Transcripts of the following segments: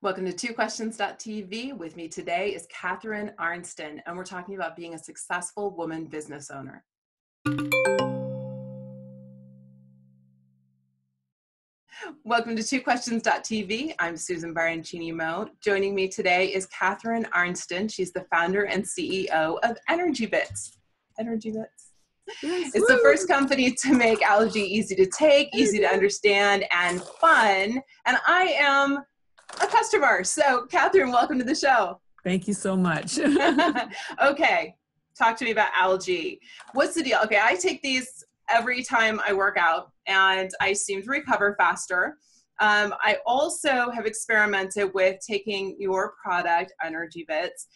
Welcome to twoquestions.tv. With me today is Catharine Arnston, and we're talking about being a successful woman business owner. Welcome to twoquestions.tv. I'm Susan baroncini-moe. Joining me today is Catharine Arnston. She's the founder and CEO of ENERGYbits. ENERGYbits. Yes, it's the first company to make algae easy to take, easy to understand, and fun. And I am a customer. So Catharine, welcome to the show. Thank you so much. Okay, talk to me about algae. What's the deal? Okay, I take these every time I work out and I seem to recover faster. I also have experimented with taking your product, ENERGYbits,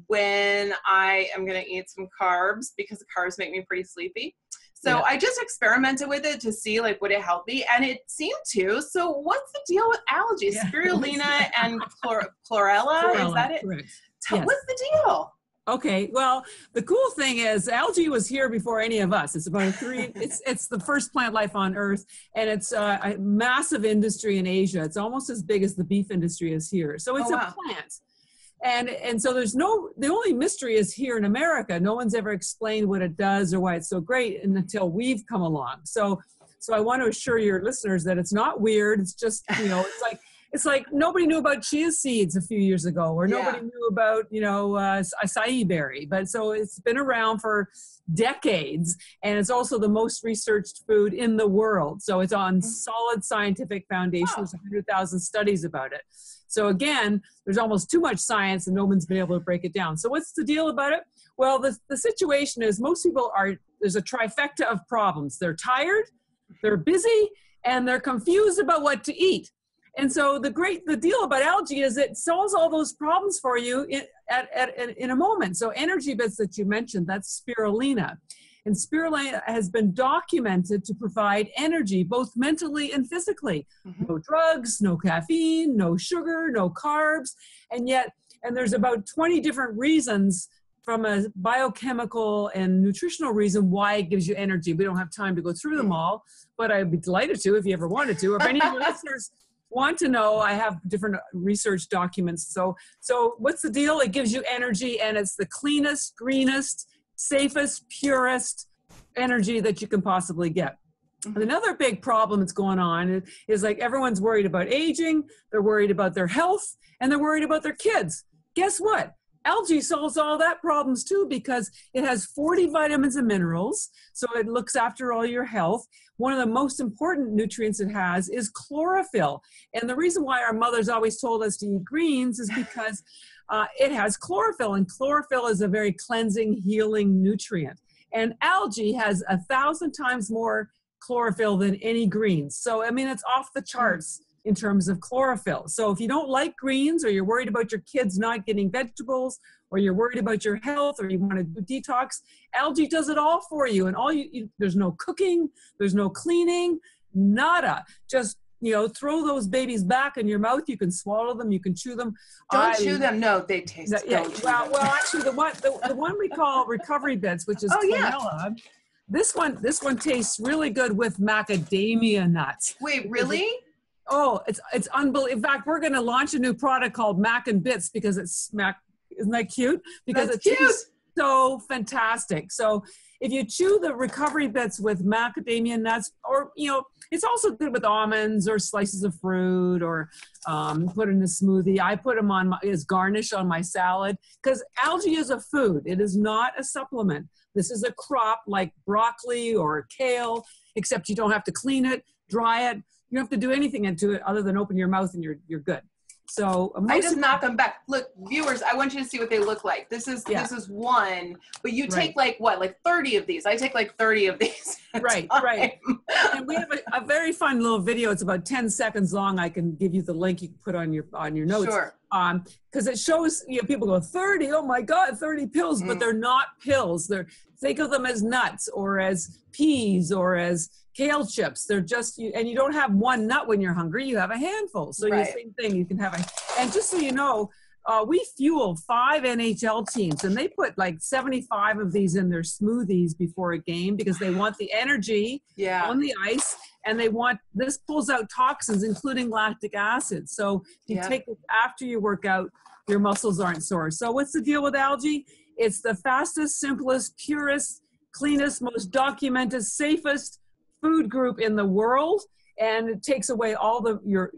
when I am going to eat some carbs because the carbs make me pretty sleepy. So yeah. I just experimented with it to see would it help me, and it seemed to. So what's the deal with algae? Yeah. Spirulina and chlorella, is that it? Correct. Yes. What's the deal? Okay, well, the cool thing is algae was here before any of us. It's about it's the first plant life on Earth, and it's a massive industry in Asia. It's almost as big as the beef industry is here. So it's a plant. And so the only mystery is here in America. No one's ever explained what it does or why it's so great until we've come along. So I want to assure your listeners that it's not weird. It's just, it's like nobody knew about chia seeds a few years ago, or nobody knew about, acai berry. But so it's been around for decades, and it's also the most researched food in the world. So it's on solid scientific foundation. There's 100,000 studies about it. So again, there's almost too much science and no one's been able to break it down. So what's the deal about it? Well, the situation is most people there's a trifecta of problems. They're tired, they're busy, and they're confused about what to eat. And so the deal about algae is it solves all those problems for you in a moment. So ENERGYbits that you mentioned, that's spirulina. And spirulina has been documented to provide energy, both mentally and physically. No drugs, no caffeine, no sugar, no carbs. And there's about 20 different reasons from a biochemical and nutritional reason why it gives you energy. We don't have time to go through them all, but I'd be delighted to if you ever wanted to. Or if any of your listeners want to know, I have different research documents. So what's the deal? It gives you energy, and it's the cleanest, greenest, safest, purest energy that you can possibly get. Another big problem that's going on is everyone's worried about aging, they're worried about their health, and they're worried about their kids. Guess what? Algae solves all that problems too, because it has 40 vitamins and minerals, so it looks after all your health. One of the most important nutrients it has is chlorophyll. And the reason why our mothers always told us to eat greens is because it has chlorophyll, and chlorophyll is a very cleansing, healing nutrient. And algae has 1,000 times more chlorophyll than any greens. So, it's off the charts in terms of chlorophyll. So if you don't like greens, or you're worried about your kids not getting vegetables, or you're worried about your health, or you want to do detox, algae does it all for you. And there's no cooking, there's no cleaning, nada. Just throw those babies back in your mouth. You can swallow them. You can chew them. Don't chew them. No, they taste. Well, actually, the one we call ENERGYbits, which is vanilla. This one tastes really good with macadamia nuts. Wait, really? Oh, it's unbelievable. In fact, we're going to launch a new product called Mac and Bits because it's isn't that cute? Because it tastes so fantastic. So if you chew the ENERGYbits with macadamia nuts, or, it's also good with almonds or slices of fruit, or put in a smoothie. I put them as garnish on my salad, because algae is a food. It is not a supplement. This is a crop like broccoli or kale, except you don't have to clean it, dry it. You don't have to do anything into it other than open your mouth and you're good. So I just knock them back. Look, viewers, I want you to see what they look like. This is one, but you take like 30 of these. I take 30 of these. Right. And we have a very fun little video. It's about 10 seconds long. I can give you the link you can put on your notes. Sure. Because it shows, people go 30, oh my God, 30 pills, but they're not pills. Think of them as nuts, or as peas, or as kale chips. They're just, and you don't have one nut when you're hungry, you have a handful. So the same thing, you can have and just so you know, we fuel 5 NHL teams, and they put 75 of these in their smoothies before a game because they want the energy on the ice. and this pulls out toxins, including lactic acid. So if you take it after you work out, your muscles aren't sore. So what's the deal with algae? It's the fastest, simplest, purest, cleanest, most documented, safest food group in the world. And it takes away all your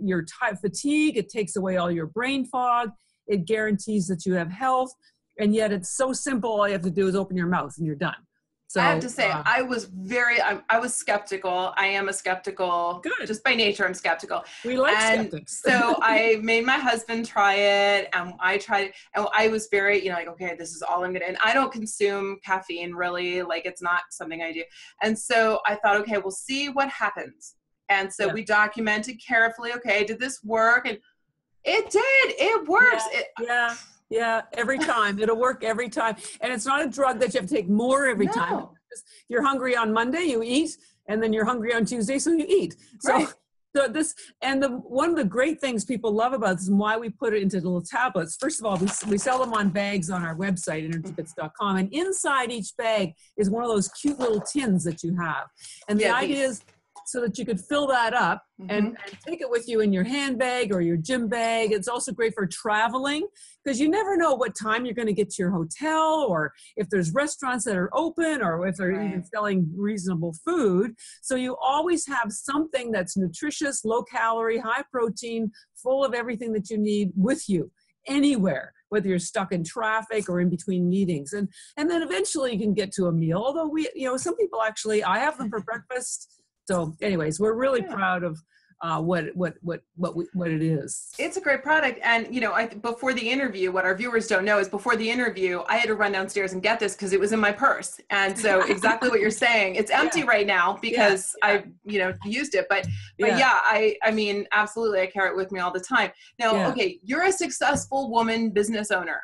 fatigue. It takes away all your brain fog. It guarantees that you have health. And yet it's so simple. All you have to do is open your mouth and you're done. So, I have to say, I was skeptical. I am a skeptical. Good. Just by nature, I'm skeptical. We like skeptics. So I made my husband try it, and I tried it, and I was very, like, okay, this is all I'm going to, and I don't consume caffeine really, like it's not something I do. And so I thought, okay, we'll see what happens. And so we documented carefully, okay, did this work? And it did, it works. Yeah, every time. It'll work every time. And it's not a drug that you have to take more every time. You're hungry on Monday, you eat, and then you're hungry on Tuesday, so you eat. So one of the great things people love about this and why we put it into little tablets, first of all, we sell them on bags on our website, ENERGYbits.com, and inside each bag is one of those cute little tins that you have. And the idea is so that you could fill that up and take it with you in your handbag or your gym bag. It's also great for traveling because you never know what time you're going to get to your hotel or if there's restaurants that are open or if they're even selling reasonable food. So you always have something that's nutritious, low calorie, high protein, full of everything that you need with you anywhere, whether you're stuck in traffic or in between meetings. And then eventually you can get to a meal. Although some people actually, I have them for breakfast. So anyways, we're really proud of what it is. It's a great product. And, before the interview, what our viewers don't know is before the interview, I had to run downstairs and get this because it was in my purse. And so exactly what you're saying, it's empty right now because I used it. But I mean, absolutely. I carry it with me all the time. Now, okay, you're a successful woman business owner.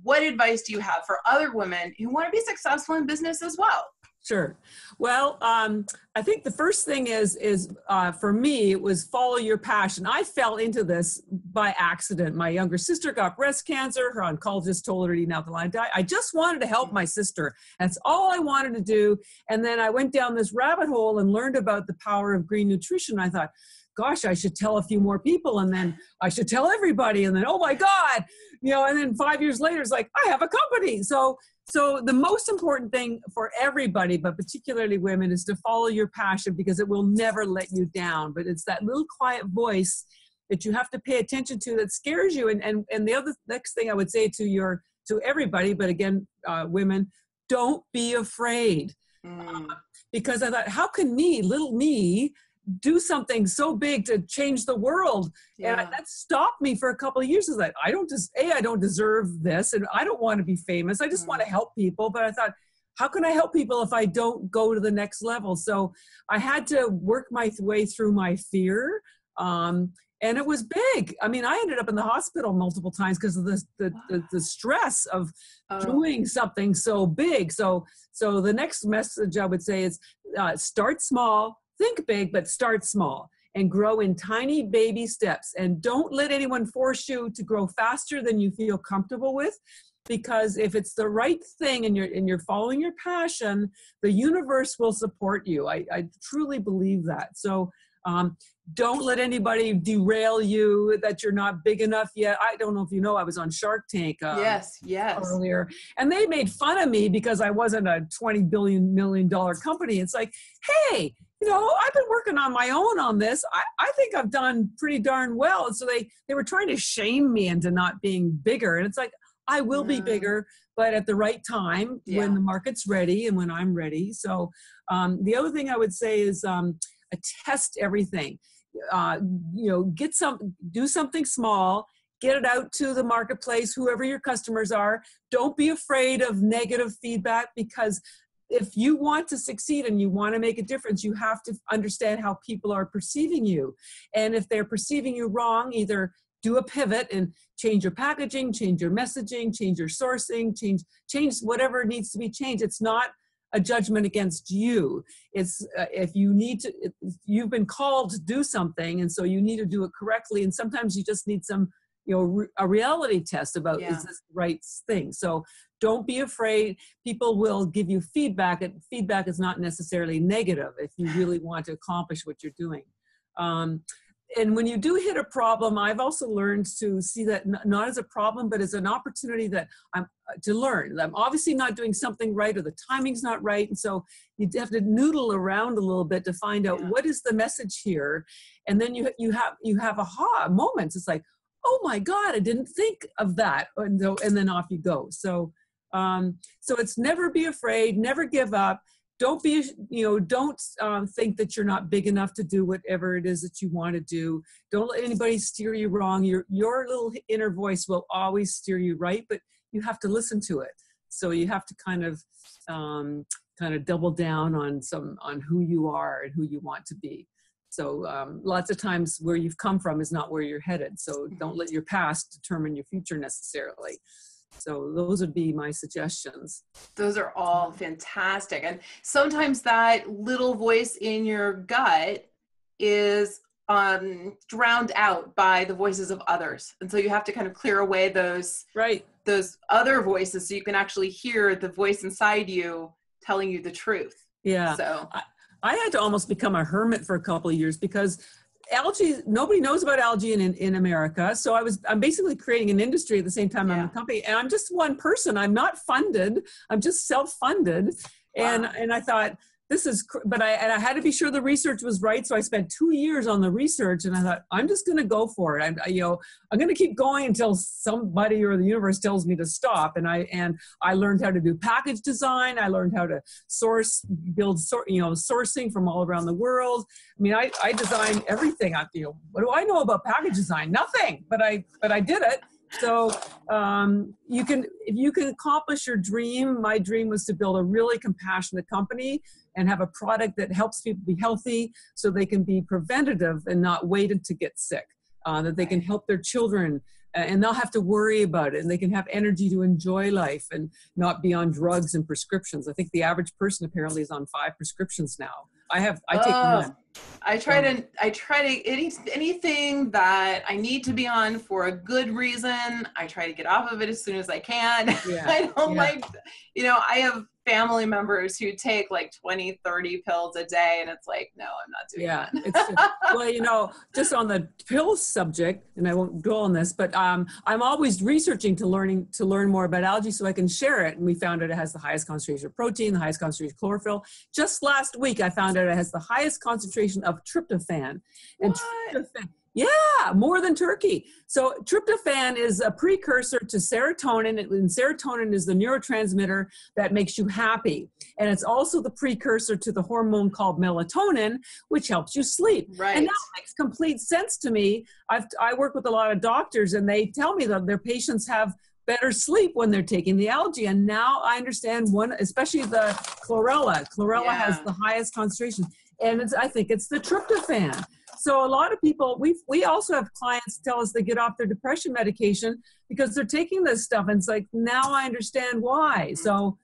What advice do you have for other women who want to be successful in business as well? Sure. Well, I think the first thing is for me, it was follow your passion. I fell into this by accident. My younger sister got breast cancer. Her oncologist told her to eat out the line diet. I just wanted to help my sister. That's all I wanted to do. And then I went down this rabbit hole and learned about the power of green nutrition. I thought, gosh, I should tell a few more people, and then I should tell everybody. And then, oh my God, and then 5 years later, it's like, I have a company. So the most important thing for everybody, but particularly women, is to follow your passion because it will never let you down. But it's that little quiet voice that you have to pay attention to that scares you. And the other next thing I would say to everybody, but again, women, don't be afraid. Because I thought, how can little me, do something so big to change the world? And that stopped me for a couple of years. I don't deserve this, and I don't want to be famous. I just want to help people. But I thought, how can I help people if I don't go to the next level? So I had to work my way through my fear. And it was big. I mean, I ended up in the hospital multiple times because of the stress of doing something so big. So the next message I would say is start small. Think big, but start small and grow in tiny baby steps. And don't let anyone force you to grow faster than you feel comfortable with, because if it's the right thing and you're following your passion, the universe will support you. I truly believe that. So don't let anybody derail you that you're not big enough yet. I don't know if you know, I was on Shark Tank earlier, and they made fun of me because I wasn't a $20 million company. It's like, hey, I've been working on my own on this. I think I've done pretty darn well. And so they were trying to shame me into not being bigger. And it's like, I will be bigger, but at the right time when the market's ready and when I'm ready. So the other thing I would say is test everything. Do something small, get it out to the marketplace, whoever your customers are. Don't be afraid of negative feedback, because if you want to succeed and you want to make a difference, you have to understand how people are perceiving you. And if they're perceiving you wrong, either do a pivot and change your packaging, change your messaging, change your sourcing, change whatever needs to be changed. It's not a judgment against you. It's you've been called to do something, and so you need to do it correctly. And sometimes you just need some a reality test about, Yeah. is this the right thing? So don't be afraid. People will give you feedback, and feedback is not necessarily negative if you really want to accomplish what you're doing. And when you do hit a problem, I've also learned to see that not as a problem, but as an opportunity that to learn. I'm obviously not doing something right, or the timing's not right. And so you have to noodle around a little bit to find out what is the message here. And then you have aha moments. It's like, oh my God, I didn't think of that. And then off you go. So it's never be afraid, never give up. Don't be, don't think that you're not big enough to do whatever it is that you want to do. Don't let anybody steer you wrong. Your little inner voice will always steer you right, but you have to listen to it. So you have to kind of double down on who you are and who you want to be. So lots of times where you've come from is not where you're headed. So don't let your past determine your future necessarily. So those would be my suggestions. Those are all fantastic. And sometimes that little voice in your gut is drowned out by the voices of others. And so you have to kind of clear away those other voices so you can actually hear the voice inside you telling you the truth. Yeah. So I had to almost become a hermit for a couple of years because algae, nobody knows about algae in America. So I'm basically creating an industry at the same time I'm a company, and I'm just one person. I'm not funded. I'm just self-funded. Wow. And I thought, but I had to be sure the research was right. So I spent 2 years on the research, and I thought, I'm just going to go for it. I'm going to keep going until somebody or the universe tells me to stop. And I learned how to do package design. I learned how to sourcing from all around the world. I mean, I design everything. What do I know about package design? Nothing, but I did it. So if you can accomplish your dream, my dream was to build a really compassionate company and have a product that helps people be healthy so they can be preventative and not waited to get sick, that they can help their children and they'll have to worry about it, and they can have energy to enjoy life and not be on drugs and prescriptions. I think the average person apparently is on 5 prescriptions now. I take one. I try to anything that I need to be on for a good reason, I try to get off of it as soon as I can. Yeah. I don't I have family members who take like 20, 30 pills a day, and it's like, no, I'm not doing that. Well, just on the pill subject, and I won't dwell on this, but I'm always researching to learn more about algae so I can share it. And we found out it has the highest concentration of protein, the highest concentration of chlorophyll. Just last week, I found out it has the highest concentration of tryptophan. And tryptophan, more than turkey. So tryptophan is a precursor to serotonin, and serotonin is the neurotransmitter that makes you happy. And it's also the precursor to the hormone called melatonin, which helps you sleep. Right. And that makes complete sense to me. I work with a lot of doctors, and they tell me that their patients have better sleep when they're taking the algae. And now I understand especially the chlorella. Chlorella has the highest concentration. And I think it's the tryptophan. So a lot of people, we also have clients tell us they get off their depression medication because they're taking this stuff, and it's like, now I understand why. So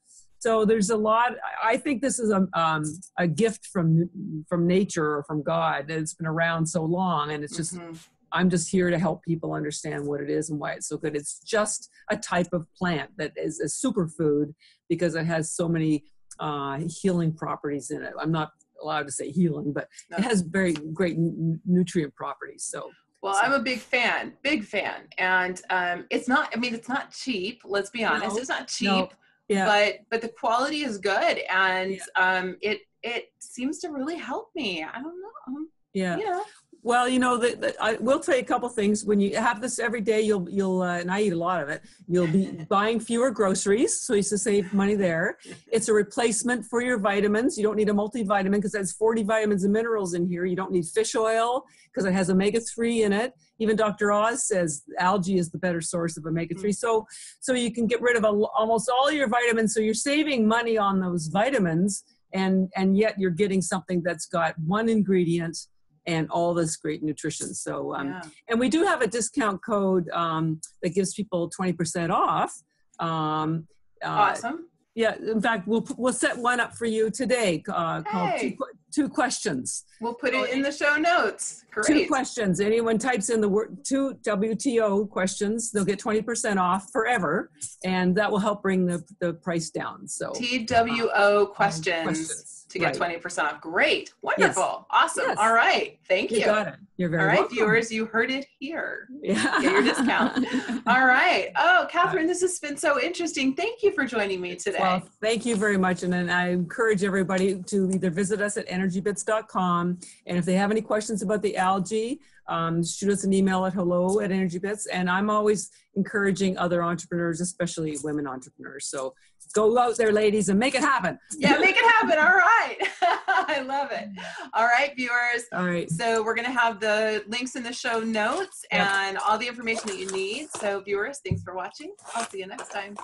there's a lot. I think this is a gift from nature or from God. It's been around so long, and it's just I'm just here to help people understand what it is and why it's so good. It's just a type of plant that is a superfood because it has so many healing properties in it. I'm not allowed to say healing, but it has very great nutrient properties. I'm a big fan, and it's not cheap. Let's be honest, it's not cheap. No. Yeah. But the quality is good, and it seems to really help me. I don't know. Yeah. Well, I will tell you a couple things. When you have this every day, you'll and I eat a lot of it, you'll be buying fewer groceries, so you used to save money there. It's a replacement for your vitamins. You don't need a multivitamin because there's 40 vitamins and minerals in here. You don't need fish oil because it has omega-3 in it. Even Dr. Oz says algae is the better source of omega-3. So you can get rid of almost all your vitamins. So you're saving money on those vitamins, and yet you're getting something that's got one ingredient and all this great nutrition. So, and we do have a discount code that gives people 20% off. Awesome. Yeah, in fact, we'll set one up for you today called two questions. We'll put it in the show notes. Great. 2 questions. Anyone types in the word 2 WTO questions, they'll get 20% off forever, and that will help bring the price down. So TWO questions to get 20% off. Great. Wonderful. Yes. Awesome. Yes. All right. Thank you. You got it. You're very welcome. Viewers, you heard it here. Yeah. Get your discount. All right. Oh, Catharine, this has been so interesting. Thank you for joining me today. Well, thank you very much. And then I encourage everybody to either visit us at ENERGYbits.com. And if they have any questions about the algae, shoot us an email at hello@ENERGYbits. And I'm always encouraging other entrepreneurs, especially women entrepreneurs. So go out there, ladies, and make it happen. Yeah, make it happen. All right. I love it. All right, viewers. All right. So we're going to have the links in the show notes and all the information that you need. So viewers, thanks for watching. I'll see you next time.